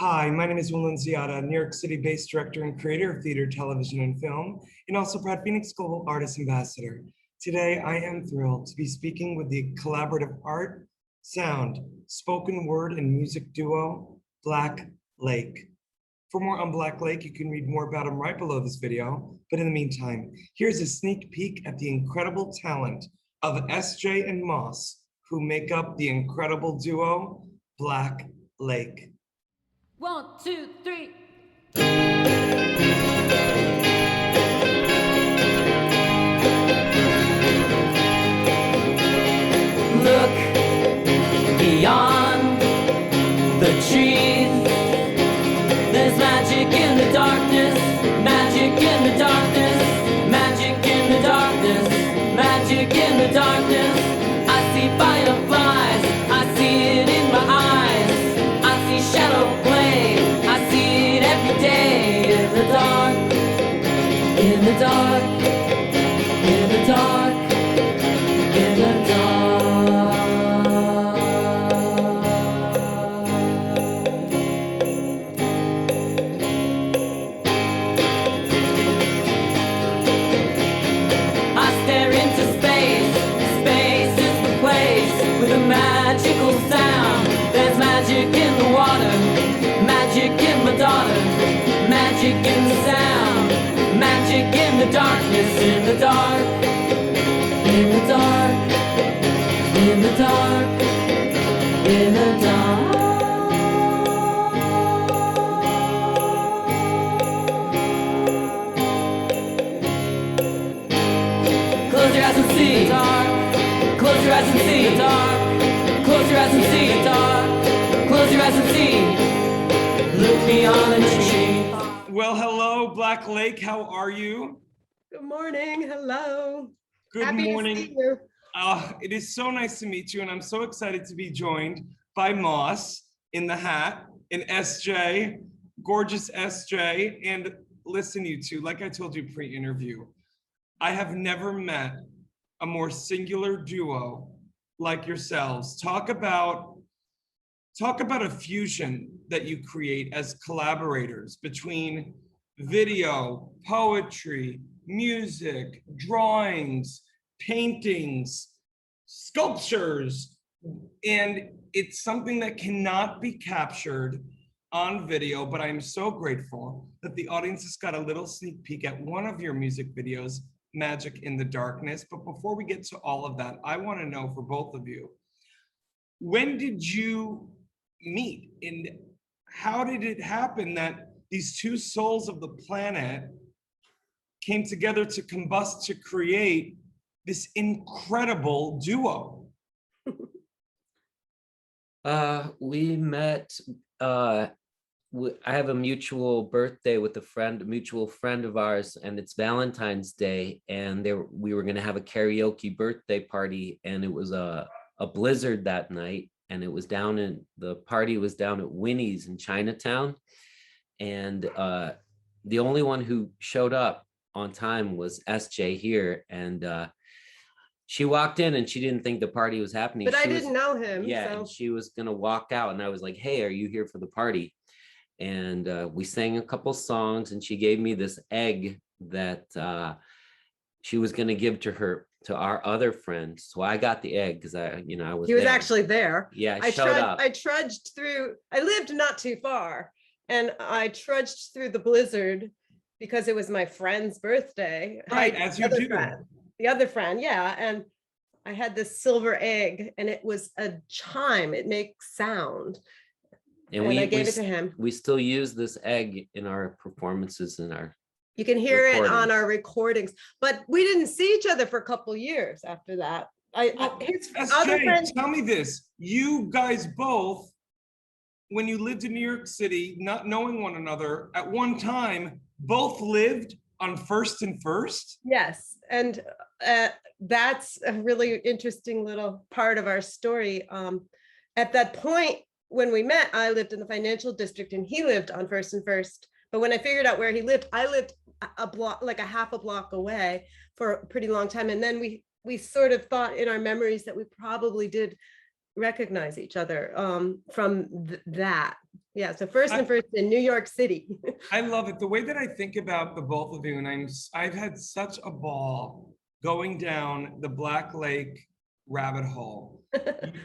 Hi, my name is Willem Ziada, New York City-based director and creator of theater, television, and film, and also proud FENIX Global Artist Ambassador. Today, I am thrilled to be speaking with the collaborative art, sound, spoken word, and music duo, Black Lake. For more on Black Lake, you can read more about him right below this video. But in the meantime, here's a sneak peek at the incredible talent of SJ and Moss, who make up the incredible duo, Black Lake. 1, 2, 3. Look beyond the trees. There's magic in the darkness, magic in the darkness, magic in the darkness, magic in the darkness. I see fireflies, I see it in my eyes. I see shadow play, I see it every day. In the dark, in the dark, in the dark, in the dark. I stare into space, space is the place with a magical sound. There's magic in the water, magic in my daughter, magic in the sound, magic in the darkness, in the dark, in the dark, in the dark, in the dark. Close your eyes and see the dark. Close your eyes and see the dark. Close your eyes and see the dark. Close your eyes and see. Look beyond the tree. Well, hello, Black Lake. How are you? Good morning. Hello. Good Happy morning. to see you. It is so nice to meet you, and I'm so excited to be joined by Moss in the hat and SJ, gorgeous SJ. And listen, you two, like I told you pre-interview, I have never met a more singular duo like yourselves. Talk about a fusion that you create as collaborators between video, poetry, music, drawings, paintings, sculptures, and it's something that cannot be captured on video, but I'm so grateful that the audience has got a little sneak peek at one of your music videos, Magic in the Darkness. But before we get to all of that, I want to know for both of you, when did you meet and how did it happen that these two souls of the planet came together to combust to create this incredible duo? We met, I have a mutual birthday with a mutual friend of ours, and it's Valentine's Day, and we were gonna have a karaoke birthday party, and it was a blizzard that night, and the party was down at Winnie's in Chinatown, and the only one who showed up on time was SJ here, and she walked in and she didn't think the party was happening. But I didn't know him. Yeah, So. and she was gonna walk out, and I was like, "Hey, are you here for the party?" And we sang a couple songs, and she gave me this egg that she was gonna give to our other friend. So I got the egg because I was. He was there. actually there. Yeah, I showed up. I trudged through. I lived not too far, and I trudged through the blizzard because it was my friend's birthday. Right, as you do. The other friend, yeah, and I had this silver egg, and it was a chime. It makes sound, and I gave it to him. We still use this egg in our performances in our. You can hear it on our recordings, but we didn't see each other for a couple years after that. SJ, tell me this: you guys both, when you lived in New York City, not knowing one another, at one time, both lived on First and First? Yes, and that's a really interesting little part of our story. At that point, when we met, I lived in the financial district and he lived on First and First. But when I figured out where he lived, I lived a block, like a half a block away for a pretty long time. And then we sort of thought in our memories that we probably did recognize each other from that. Yeah, so first and first in New York City. I love it. The way that I think about the both of you, and I've had such a ball going down the Black Lake rabbit hole.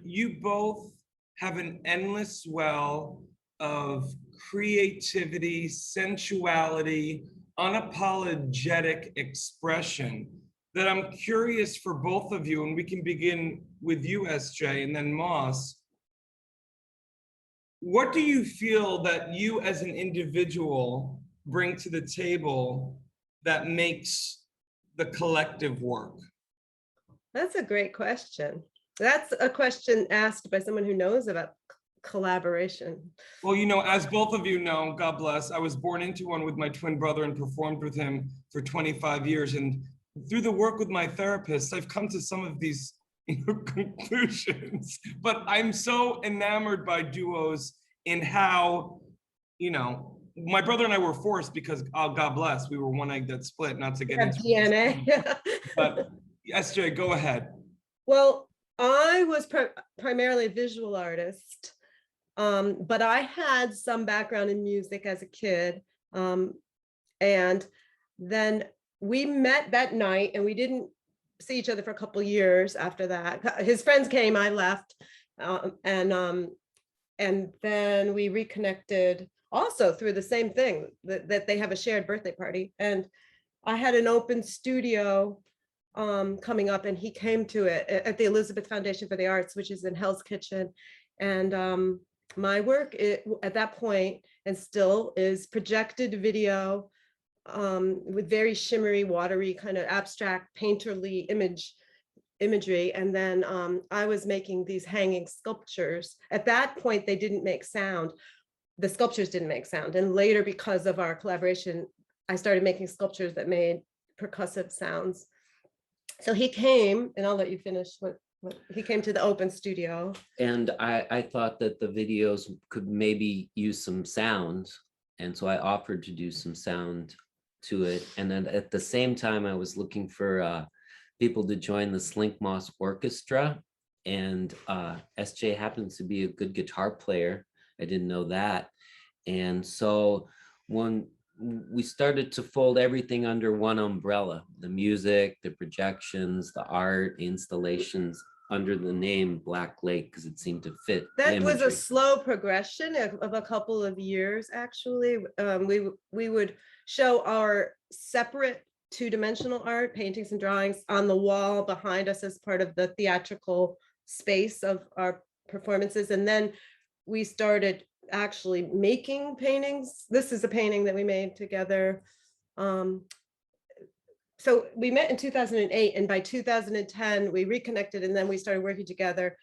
You both have an endless well of creativity, sensuality, unapologetic expression that I'm curious for both of you, and we can begin with you, SJ, and then Moss. What do you feel that you as an individual bring to the table that makes the collective work? That's a great question. That's a question asked by someone who knows about collaboration. Well, you know, as both of you know, God bless, I was born into one with my twin brother and performed with him for 25 years. And through the work with my therapist, I've come to some of these conclusions, but I'm so enamored by duos in how, my brother and I were forced because, oh, God bless, we were one egg that split, not to get into DNA. but SJ, go ahead. Well, I was primarily a visual artist, but I had some background in music as a kid. And then we met that night and we didn't see each other for a couple of years after that. His friends came, I left, and then we reconnected also through the same thing, that they have a shared birthday party. And I had an open studio coming up, and he came to it at the Elizabeth Foundation for the Arts, which is in Hell's Kitchen. And my work at that point, and still, is projected video with very shimmery, watery, kind of abstract, painterly imagery. And then I was making these hanging sculptures. At that point, they didn't make sound. The sculptures didn't make sound. And later, because of our collaboration, I started making sculptures that made percussive sounds. So he came, and I'll let you finish what he came to the open studio. And I thought that the videos could maybe use some sound. And so I offered to do some sound to it. And then at the same time, I was looking for people to join the Slink Moss Orchestra. And SJ happens to be a good guitar player. I didn't know that. And so when we started to fold everything under one umbrella, the music, the projections, the art, the installations, under the name Black Lake, because it seemed to fit. That was a slow progression of a couple of years, actually. We would show our separate two-dimensional art, paintings and drawings, on the wall behind us as part of the theatrical space of our performances. And then we started actually making paintings. This is a painting that we made together. So we met in 2008, and by 2010 we reconnected, and then we started working together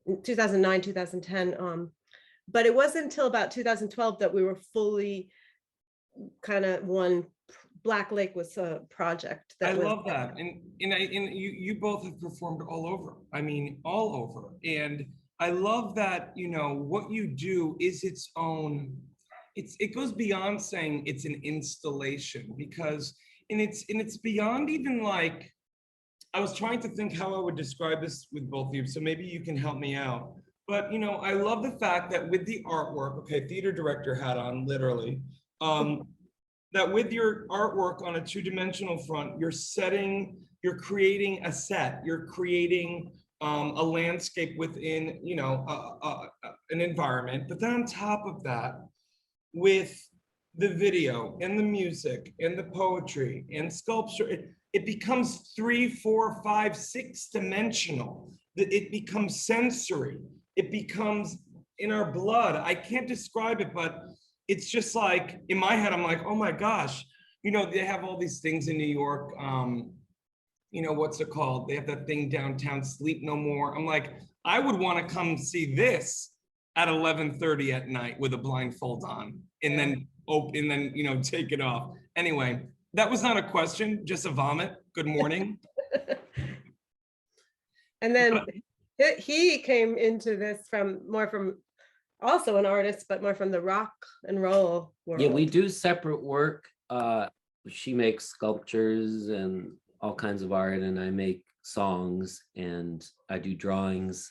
in 2009, 2010. But it wasn't until about 2012 that we were fully kind of one. Black Lake was a project. I love that, and you both have performed all over. I mean, all over, and I love that. What you do is its own. It goes beyond saying it's an installation, because. And it's beyond even like, I was trying to think how I would describe this with both of you, so maybe you can help me out. But I love the fact that with the artwork, okay, theater director hat on, literally, that with your artwork on a two-dimensional front, you're creating a set, you're creating a landscape within, an environment. But then on top of that, with the video and the music and the poetry and sculpture, it becomes 3, 4, 5, 6 dimensional. It becomes sensory. It becomes in our blood. I can't describe it, but it's just like, in my head, I'm like, oh my gosh, they have all these things in New York. What's it called? They have that thing downtown, Sleep No More. I'm like, I would want to come see this at 11:30 at night with a blindfold on, and then take it off. Anyway, that was not a question, just a vomit. Good morning. And then he came into this from also an artist, but more from the rock and roll world. Yeah, we do separate work. She makes sculptures and all kinds of art, and I make songs and I do drawings.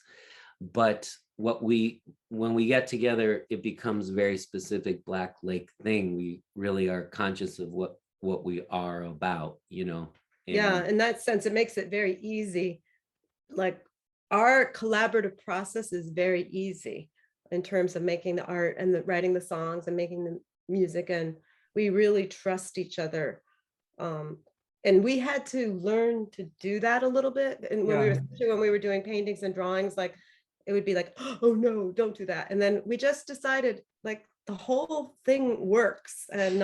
But when we get together, it becomes very specific Black Lake thing. We really are conscious of what we are about, you know. Yeah, And in that sense, it makes it very easy. Like our collaborative process is very easy in terms of making the art and the writing the songs and making the music, and we really trust each other. And we had to learn to do that a little bit. And when we were doing paintings and drawings, like it would be like, oh no, don't do that. And then we just decided like the whole thing works and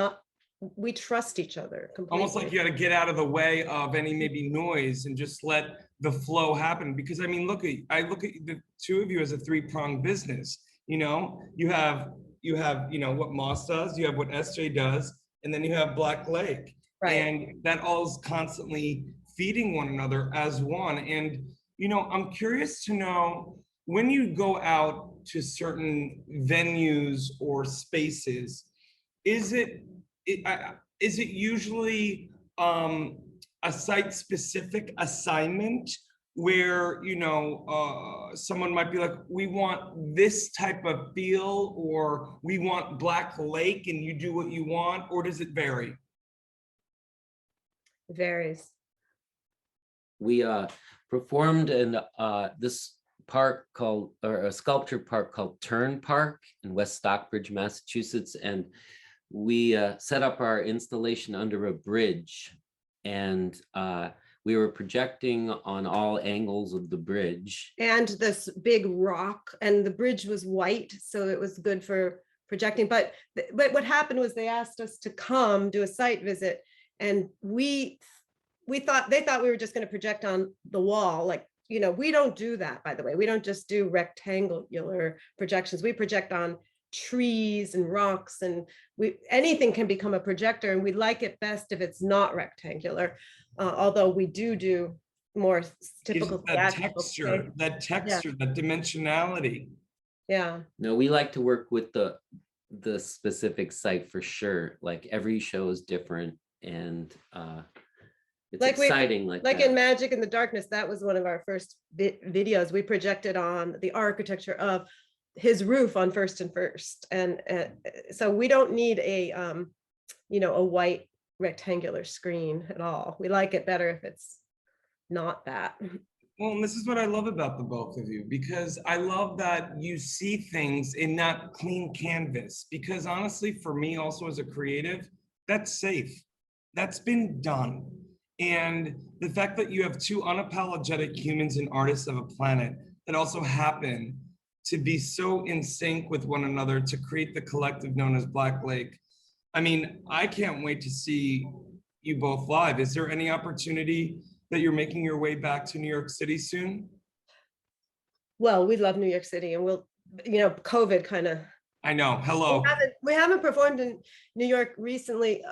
we trust each other completely. Almost like you got to get out of the way of any maybe noise and just let the flow happen. Because I mean, I look at the two of you as a three-pronged business. You know, you have what Moss does, you have what SJ does, and then you have Black Lake. Right. And that all is constantly feeding one another as one. And I'm curious to know, when you go out to certain venues or spaces, is it usually a site-specific assignment where someone might be like, we want this type of feel, or we want Black Lake, and you do what you want, or does it vary? It varies. we performed in this park called, or a sculpture park called Turn Park in West Stockbridge, Massachusetts. And we set up our installation under a bridge, and we were projecting on all angles of the bridge. And this big rock, and the bridge was white, so it was good for projecting. But what happened was they asked us to come do a site visit, and they thought we were just going to project on the wall. Like, we don't do that, by the way. We don't just do rectangular projections. We project on trees and rocks, and anything can become a projector, and we like it best if it's not rectangular. Although we do more typical that texture, that dimensionality. Yeah. No, we like to work with the specific site for sure. Like every show is different, and it's like exciting. Like in Magic in the Darkness, that was one of our first videos. We projected on the architecture of his roof on First and First, and so we don't need a white rectangular screen at all. We like it better if it's not that. Well, and this is what I love about the both of you, because I love that you see things in that clean canvas. Because honestly, for me also as a creative, that's safe. That's been done. And the fact that you have two unapologetic humans and artists of a planet that also happen to be so in sync with one another to create the collective known as Black Lake. I mean, I can't wait to see you both live. Is there any opportunity that you're making your way back to New York City soon? Well, we love New York City, and we'll, COVID kind of. I know, hello. We haven't performed in New York recently,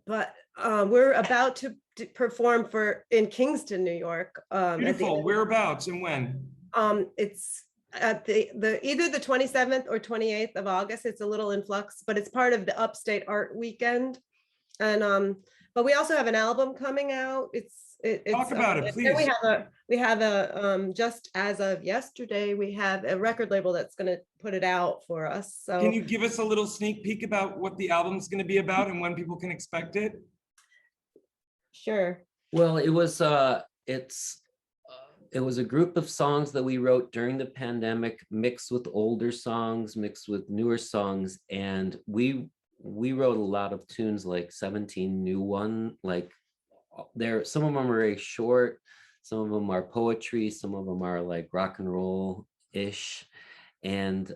but we're about to perform in Kingston, New York. Beautiful, whereabouts and when? It's at either the 27th or 28th of August. It's a little in flux, but it's part of the Upstate Art Weekend. And but we also have an album coming out. Talk about it, please. We have a just as of yesterday, we have a record label that's going to put it out for us. So can you give us a little sneak peek about what the album's going to be about and when people can expect it? Sure. Well, it was it was a group of songs that we wrote during the pandemic, mixed with older songs, mixed with newer songs. And we wrote a lot of tunes, like 17 new one, like some of them are very short, some of them are poetry, some of them are like rock and roll-ish. And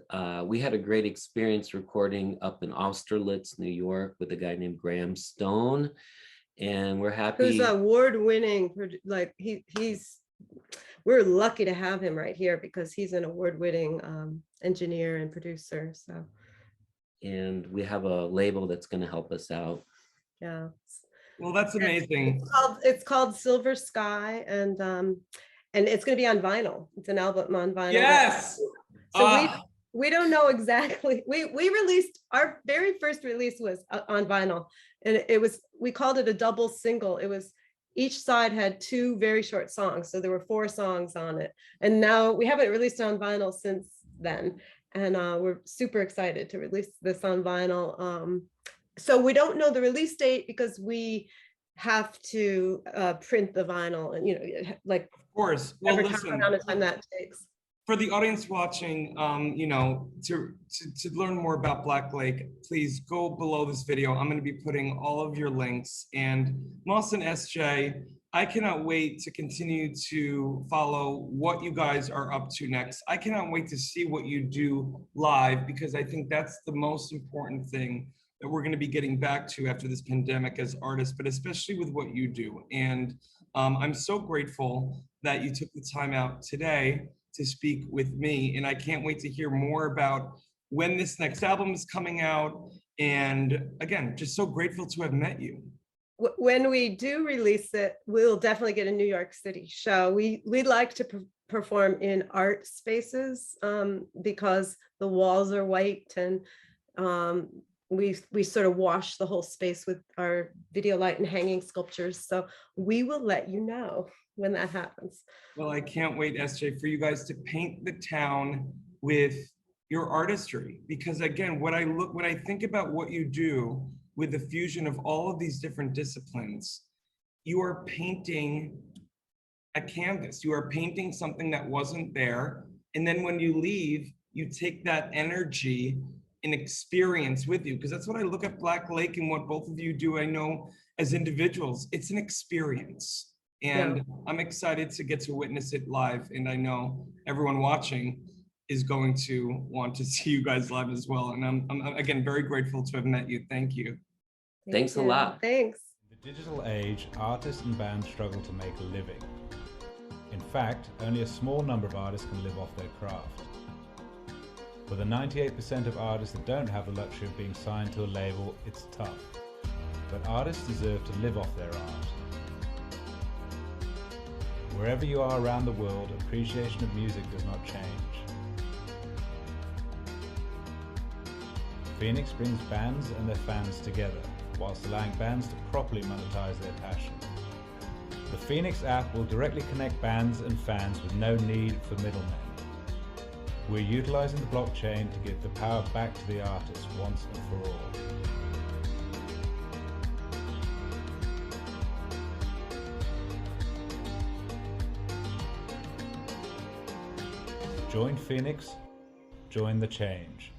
we had a great experience recording up in Austerlitz, New York, with a guy named Graham Stone. And we're happy. Who's award-winning, like we're lucky to have him right here because he's an award-winning engineer and producer. So, and we have a label that's going to help us out. Yeah. Well, that's amazing. It's called Silver Sky, and it's going to be on vinyl. It's an album on vinyl. Yes. So we don't know exactly. We released our very first release was on vinyl, and we called it a double single. It was each side had 2 very short songs. So there were 4 songs on it. And now we haven't released it on vinyl since then. And we're super excited to release this on vinyl. So we don't know the release date because we have to print the vinyl, and like, Of course. Well, every listen, amount of time that takes. for the audience watching, to learn more about Black Lake, please go below this video. I'm going to be putting all of your links. And Moss and SJ, I cannot wait to continue to follow what you guys are up to next. I cannot wait to see what you do live, because I think that's the most important thing that we're going to be getting back to after this pandemic as artists, but especially with what you do. And I'm so grateful that you took the time out today to speak with me. And I can't wait to hear more about when this next album is coming out. And again, just so grateful to have met you. When we do release it, we'll definitely get a New York City show. We'd like to perform in art spaces because the walls are white, and we sort of wash the whole space with our video light and hanging sculptures. So we will let you know when that happens. Well, I can't wait, SJ, for you guys to paint the town with your artistry. Because again, when I think about what you do with the fusion of all of these different disciplines, you are painting a canvas. You are painting something that wasn't there. And then when you leave, you take that energy and experience with you. Because that's what I look at Black Lake and what both of you do. I know as individuals, it's an experience. And yeah, I'm excited to get to witness it live. And I know everyone watching is going to want to see you guys live as well. And I'm again, very grateful to have met you. Thank you. Thanks a lot. Thanks. In the digital age, artists and bands struggle to make a living. In fact, only a small number of artists can live off their craft. For the 98% of artists that don't have the luxury of being signed to a label, it's tough. But artists deserve to live off their art. Wherever you are around the world, appreciation of music does not change. FENIX brings bands and their fans together, whilst allowing bands to properly monetize their passion. The FENIX app will directly connect bands and fans with no need for middlemen. We're utilizing the blockchain to give the power back to the artist once and for all. Join FENIX, join the change.